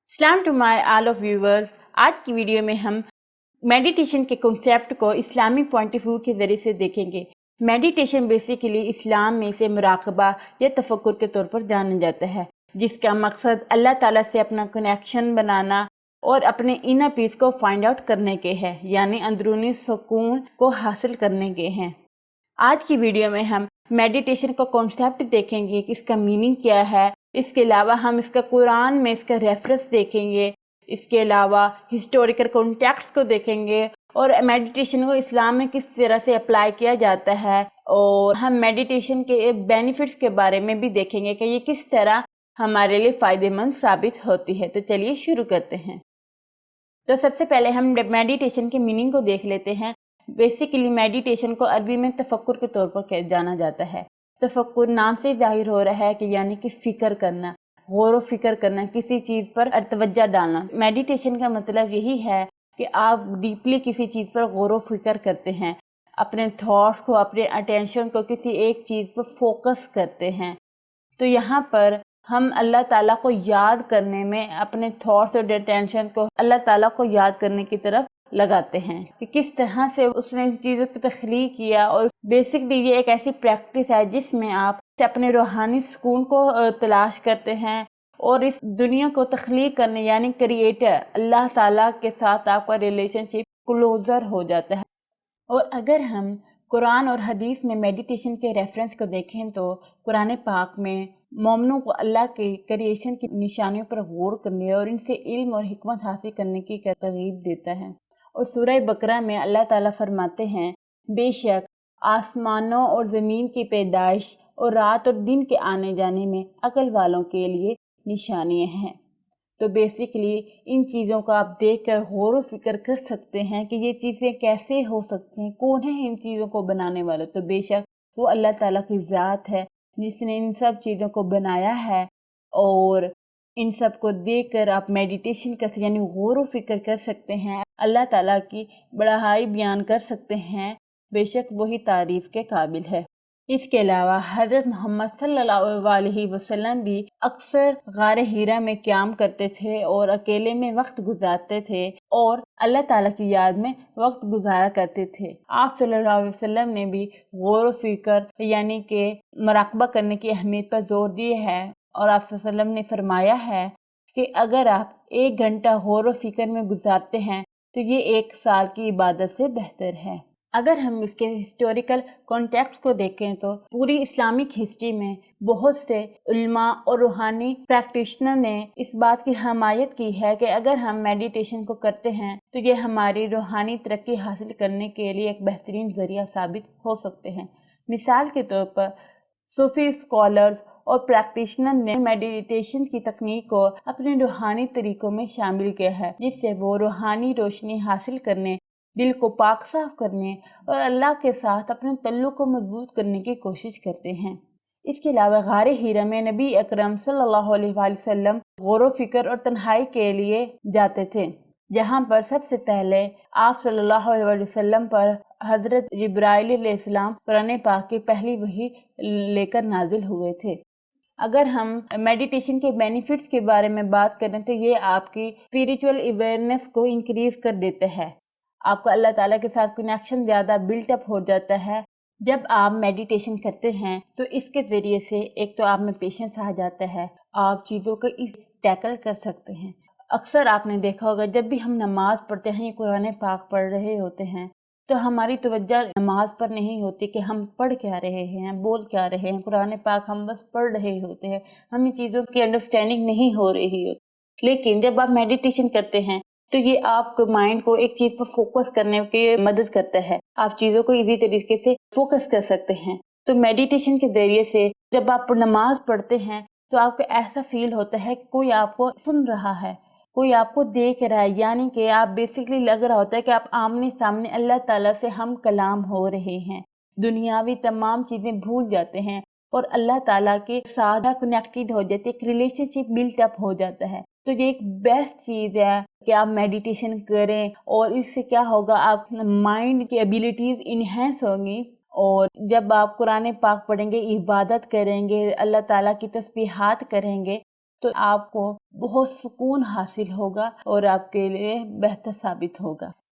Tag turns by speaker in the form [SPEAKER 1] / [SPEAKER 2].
[SPEAKER 1] सलाम to my all of viewers. आज की वीडियो में हम मेडिटेशन के कॉन्सेप्ट को इस्लामी पॉइंट ऑफ व्यू के ज़रिए से देखेंगे। मेडिटेशन बेसिकली इस्लाम में इसे मुराकबा या तफक्कुर के तौर पर जाना जाता है, जिसका मकसद अल्लाह ताला से अपना कनेक्शन बनाना और अपने इनर पीस को फाइंड आउट करने के हैं, यानी अंदरूनी सुकून को हासिल करने के हैं। आज की वीडियो में हम मेडिटेशन का कॉन्सेप्ट देखेंगे कि इसका मीनिंग क्या है। इसके अलावा हम इसका कुरान में इसका रेफरेंस देखेंगे। इसके अलावा हिस्टोरिकल कॉन्टेक्स्ट को देखेंगे और मेडिटेशन को इस्लाम में किस तरह से अप्लाई किया जाता है, और हम मेडिटेशन के बेनिफिट्स के बारे में भी देखेंगे कि ये किस तरह हमारे लिए फ़ायदेमंद साबित होती है। तो चलिए शुरू करते हैं। तो सबसे पहले हम मेडिटेशन के मीनिंग को देख लेते हैं। बेसिकली मेडिटेशन को अरबी में तफक्कुर के तौर पर जाना जाता है। तफक्कुर नाम से जाहिर हो रहा है कि यानी कि फ़िक्र करना, गौर व फिक्र करना, किसी चीज़ पर तवज्जो डालना। मेडिटेशन का मतलब यही है कि आप डीपली किसी चीज़ पर गौर व फिक्र करते हैं, अपने थॉट्स को, अपने अटेंशन को किसी एक चीज़ पर फोकस करते हैं। तो यहाँ पर हम अल्लाह ताला को याद करने में अपने थॉट्स और अटेंशन को अल्लाह ताला को याद करने की तरफ लगाते हैं कि किस तरह से उसने चीज़ों की तख्लीक किया। और बेसिकली ये एक ऐसी प्रैक्टिस है जिसमें आप अपने रूहानी सुकून को तलाश करते हैं और इस दुनिया को तख्लीक करने यानी क्रिएटर अल्लाह ताला के साथ आपका रिलेशनशिप क्लोजर हो जाता है। और अगर हम कुरान और हदीस में मेडिटेशन के रेफरेंस को देखें तो कुरान पाक में मोमिनों को अल्लाह के क्रिएशन की निशानियों पर गौर करने और इनसे इल्म और हिकमत हासिल करने की तरगीब देता है। और सूरह बकरा में अल्लाह ताला फरमाते हैं, बेशक आसमानों और ज़मीन की पैदाइश और रात और दिन के आने जाने में अक्ल वालों के लिए निशानियाँ हैं। तो बेसिकली इन चीज़ों को आप देखकर गौर व फिक्र कर सकते हैं कि ये चीज़ें कैसे हो सकती हैं, कौन है इन चीज़ों को बनाने वाला। तो बेशक वो अल्लाह ताला की ज़ात है जिसने इन सब चीज़ों को बनाया है। और इन सब को देखकर आप मेडिटेशन कर यानी गौर व फिक्र कर सकते हैं, अल्लाह ताला की बड़ाई बयान कर सकते हैं। बेशक वही तारीफ़ के काबिल है। इसके अलावा हज़रत मोहम्मद सल्लल्लाहु अलैहि वसल्लम भी अक्सर गार हीरा में क़याम करते थे और अकेले में वक्त गुजारते थे और अल्लाह ताला की याद में वक्त गुजारा करते थे। आप सल्लल्लाहु अलैहि वसल्लम ने भी गौर व फिक्र यानी कि मुराक़बा करने की अहमियत पर जोर दिया है। और आप सल्लल्लाहु अलैहि वसल्लम ने फरमाया है कि अगर आप 1 घंटा गौर व फिक्र में गुजारते हैं तो ये 1 साल की इबादत से बेहतर है। अगर हम इसके हिस्टोरिकल कॉन्टेक्स्ट को देखें तो पूरी इस्लामिक हिस्ट्री में बहुत से उल्मा और रूहानी प्रैक्टिशनर ने इस बात की हमायत की है कि अगर हम मेडिटेशन को करते हैं तो ये हमारी रूहानी तरक्की हासिल करने के लिए एक बेहतरीन ज़रिया साबित हो सकते हैं। मिसाल के तौर पर सूफी स्कॉलर्स और प्रैक्टिशनर ने मेडिटेशन की तकनीक को अपने रूहानी तरीकों में शामिल किया है, जिससे वो रूहानी रोशनी हासिल करने, दिल को पाक साफ करने और अल्लाह के साथ अपने तल्लुक को मजबूत करने की कोशिश करते हैं। इसके अलावा गार हीरा में नबी अकरम सल्लल्लाहु अलैहि वसल्लम गौर व फिक्र और तन्हाई के लिए जाते थे, जहाँ पर सबसे पहले आप सल्लल्लाहु अलैहि वसल्लम पर हज़रत जिब्राइल अलैहिस्सलाम कुरान पाक की पहली वही लेकर नाजिल हुए थे। अगर हम मेडिटेशन के बेनिफिट्स के बारे में बात करें तो ये आपकी स्पिरिचुअल अवेयरनेस को इंक्रीज कर देता है। आपका अल्लाह ताला के साथ कनेक्शन ज़्यादा बिल्टअप हो जाता है। जब आप मेडिटेशन करते हैं तो इसके ज़रिए से एक तो आप में पेशेंस आ जाता है, आप चीज़ों को टैकल कर सकते हैं। अक्सर आपने देखा होगा जब भी हम नमाज़ पढ़ते हैं या कुरान पाक पढ़ रहे होते हैं तो हमारी तवज्जो नमाज पर नहीं होती कि हम पढ़ क्या रहे हैं, बोल क्या रहे हैं। कुरान पाक हम बस पढ़ रहे होते हैं, हमें चीज़ों की अंडरस्टैंडिंग नहीं हो रही होती। लेकिन जब आप मेडिटेशन करते हैं तो ये आपके माइंड को एक चीज़ पर फोकस करने की मदद करता है। आप चीज़ों को इजी तरीके से फोकस कर सकते हैं। तो मेडिटेशन के ज़रिए से जब आप नमाज पढ़ते हैं तो आपको ऐसा फील होता है कि कोई आपको सुन रहा है, कोई आपको देख रहा है, यानी कि आप बेसिकली लग रहा होता है कि आप आमने सामने अल्लाह ताला से हम कलाम हो रहे हैं। दुनियावी तमाम चीज़ें भूल जाते हैं और अल्लाह ताला के साथ कनेक्टेड हो जाते हैं, एक रिलेशनशिप बिल्ट अप हो जाता है। तो ये एक बेस्ट चीज़ है कि आप मेडिटेशन करें और इससे क्या होगा, आप माइंड की एबिलिटीज़ इन्हेंस होंगी। और जब आप कुरान पाक पढ़ेंगे, इबादत करेंगे, अल्लाह ताला की तस्बीहात करेंगे تو آپ کو بہت سکون حاصل ہوگا اور آپ کے لیے بہتر ثابت ہوگا۔